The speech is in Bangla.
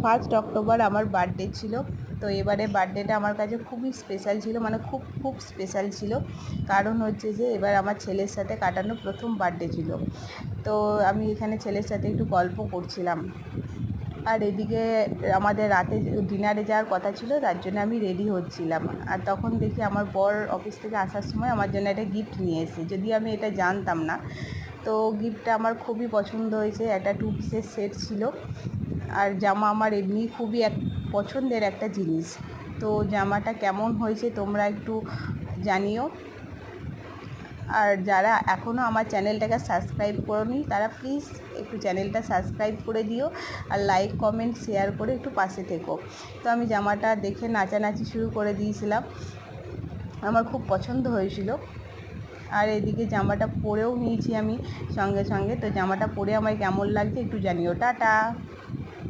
1 অক্টোবর আমার বার্থডে ছিল। তো এবারে বার্থডেটা আমার কাছে খুবই স্পেশাল ছিল, মানে খুব স্পেশাল ছিল। কারণ হচ্ছে যে এবার আমার ছেলের সাথে কাটানো প্রথম বার্থডে ছিল। তো আমি এখানে ছেলের সাথে একটু গল্প করছিলাম, আর এদিকে আমাদের রাতে ডিনারে যাওয়ার কথা ছিল, তার জন্য আমি রেডি হচ্ছিলাম। আর তখন দেখি আমার বর অফিস থেকে আসার সময় আমার জন্য একটা গিফট নিয়ে এসেছে, যদিও আমি এটা জানতাম না। তো গিফটটা আমার খুবই পছন্দ হয়েছে, একটা 2 পিসের সেট ছিল। আর জামা আমার এমনি খুবই পছন্দের একটা জিনিস। তো জামাটা কেমন হয়েছে তোমরা একটু জানিও। আর যারা এখনও আমার চ্যানেলটাকে সাবস্ক্রাইব করোনি তারা প্লিজ একটু চ্যানেলটা সাবস্ক্রাইব করে দিও, আর লাইক কমেন্ট শেয়ার করে একটু পাশে থেকো। তো আমি জামাটা দেখে নাচানাচি শুরু করে দিয়েছিলাম, আমার খুব পছন্দ হয়েছিল। আর এদিকে জামাটা পরেও নিয়েছি আমি সঙ্গে সঙ্গে। তো জামাটা পরে আমার কেমন লাগছে একটু জানিও। টাটা।